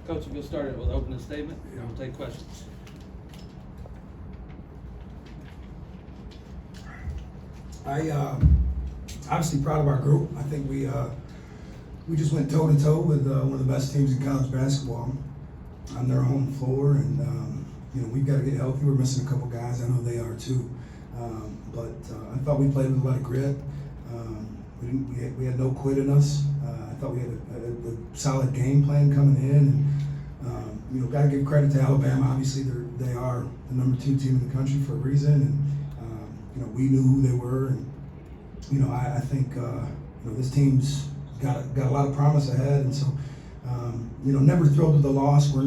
Coach, we'll get started with opening statement, and we'll take questions. Obviously proud of our group. I think we just went toe to toe with one of the best teams in college basketball on their home floor, and we've got to get healthy. We're missing a couple guys. I know they are too, but I thought we played with a lot of grit. We had no quit in us. I thought we had a solid game plan coming in, and got to give credit to Alabama. Obviously, they are the number 2 team in the country for a reason, and we knew who they were, and I think this team's got a lot of promise ahead, and so never thrilled with the loss. We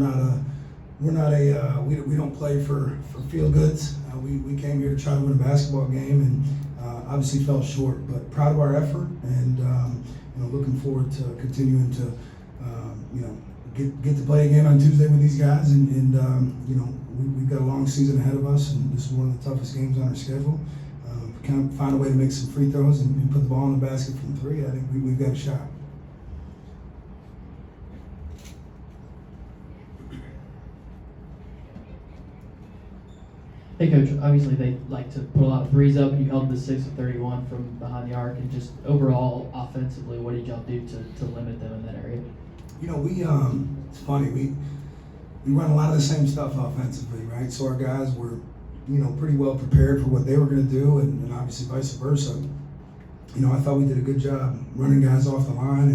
don't play for feel goods. We came here to try to win a basketball game, and obviously fell short, but proud of our effort, and looking forward to continuing to get to play again on Tuesday with these guys, and we've got a long season ahead of us, and this is one of the toughest games on our schedule. Kind of find a way to make some free throws and put the ball in the basket from 3. I think we've got a shot. Hey Coach, obviously they like to put a lot of threes up, and you held the 6 of 31 from behind the arc, and just overall offensively, what did y'all do to limit them in that area? It's funny, we run a lot of the same stuff offensively, right? So our guys were pretty well prepared for what they were going to do, and obviously vice versa. I thought we did a good job running guys off the line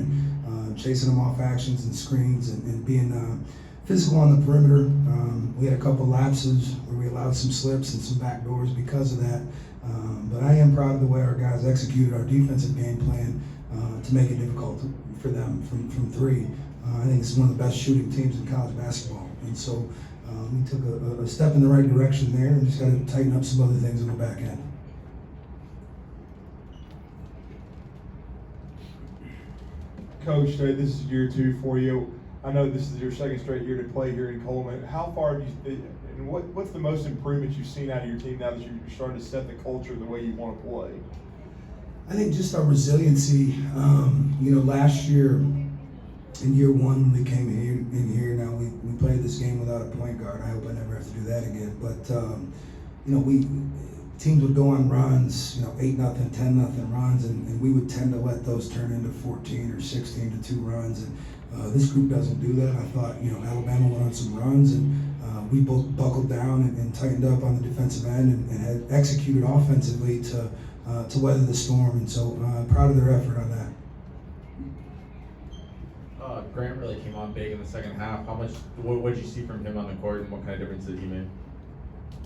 and chasing them off actions and screens, and being physical on the perimeter. We had a couple lapses where we allowed some slips and some backdoors because of that. But I am proud of the way our guys executed our defensive game plan to make it difficult for them from 3. I think it's one of the best shooting teams in college basketball, and so we took a step in the right direction there, and just got to tighten up some other things on the back end. Coach, this is year 2 for you. I know this is your second straight year to play here in Coleman. How far have you, and what's the most improvements you've seen out of your team now that you're starting to set the culture the way you want to play? I think just our resiliency. Last year, in year 1 when we came in here, now we played this game without a point guard. I hope I never have to do that again. But teams would go on runs, 8-0, 10-0 runs, and we would tend to let those turn into 14 or 16-2 runs. And this group doesn't do that. I thought Alabama went on some runs, and we both buckled down and tightened up on the defensive end, and had executed offensively to weather the storm. And so proud of their effort on that. Grant really came on big in the second half. What did you see from him on the court, and what kind of difference did he make?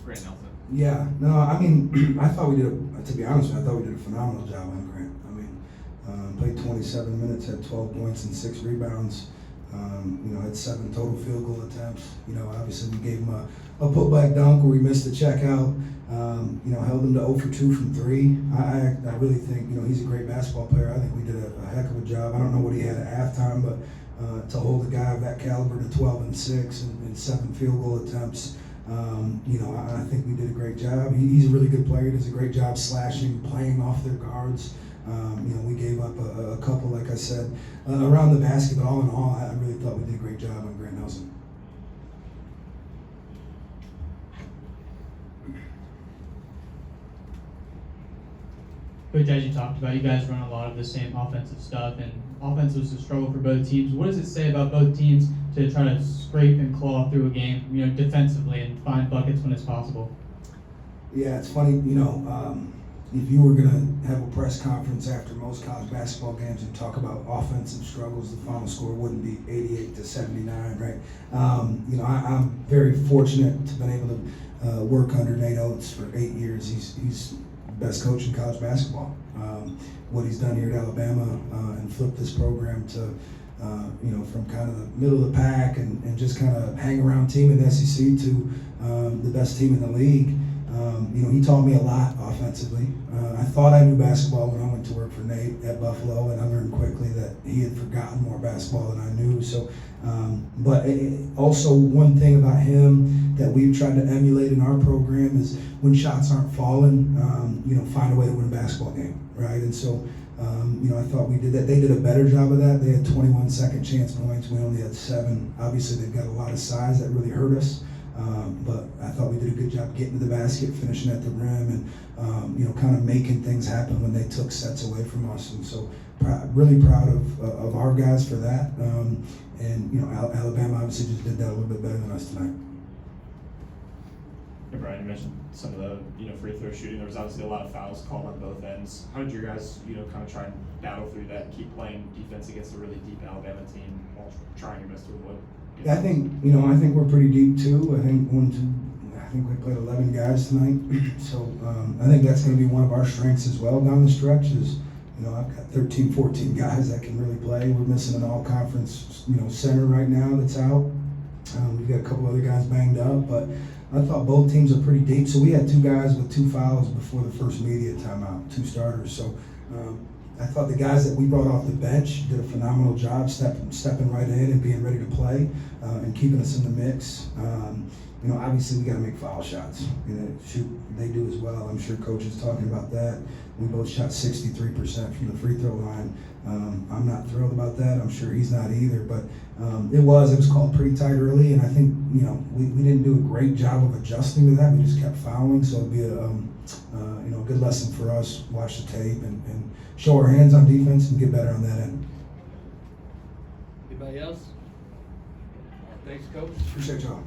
Grant Nelson. Yeah, no, I mean, I thought we did, to be honest with you, I thought we did a phenomenal job on Grant. I mean, played 27 minutes, had 12 points and 6 rebounds, had 7 total field goal attempts. Obviously we gave him a putback dunk where we missed the checkout, held him to 0 for 2 from 3. I really think, he's a great basketball player. I think we did a heck of a job. I don't know what he had at halftime, but to hold a guy of that caliber to 12 and 6 and 7 field goal attempts, I think we did a great job. He's a really good player. He does a great job slashing, playing off their guards. We gave up a couple, like I said, around the basket, but all in all, I really thought we did a great job on Grant Nelson. Coach, as you talked about, you guys run a lot of the same offensive stuff, and offense was a struggle for both teams. What does it say about both teams to try to scrape and claw through a game, defensively, and find buckets when it's possible? Yeah, it's funny, if you were going to have a press conference after most college basketball games and talk about offensive struggles, the final score wouldn't be 88-79, right? I'm very fortunate to have been able to work under Nate Oates for 8 years. He's the best coach in college basketball. What he's done here at Alabama and flipped this program to, from kind of the middle of the pack and just kind of hang around team in the SEC to the best team in the league. He taught me a lot offensively. I thought I knew basketball when I went to work for Nate at Buffalo, and I learned quickly that he had forgotten more basketball than I knew. So, but also one thing about him that we've tried to emulate in our program is when shots aren't falling, find a way to win a basketball game, right? And so I thought we did that. They did a better job of that. They had 21 second chance points. We only had 7. Obviously, they've got a lot of size that really hurt us. But I thought we did a good job getting to the basket, finishing at the rim, and kind of making things happen when they took sets away from us. And so, really proud of our guys for that. Alabama obviously just did that a little bit better than us tonight. Hey Bryan, you mentioned some of the free throw shooting. There was obviously a lot of fouls called on both ends. How did your guys kind of try and battle through that, keep playing defense against a really deep Alabama team while trying your best to avoid? Yeah, I think we're pretty deep too. I think we played 11 guys tonight. So I think that's going to be one of our strengths as well down the stretch. Is I've got 13, 14 guys that can really play. We're missing an all-conference center right now that's out. We've got a couple other guys banged up, but I thought both teams are pretty deep. So we had 2 guys with 2 fouls before the first media timeout, 2 starters. So I thought the guys that we brought off the bench did a phenomenal job stepping right in and being ready to play and keeping us in the mix. Obviously we got to make foul shots. Shoot, they do as well. I'm sure coach is talking about that. We both shot 63% from the free throw line. I'm not thrilled about that. I'm sure he's not either. But it was called pretty tight early, and I think we didn't do a great job of adjusting to that. We just kept fouling, so it'd be a good lesson for us. Watch the tape and show our hands on defense and get better on that end. Anybody else? Thanks, Coach. Appreciate y'all.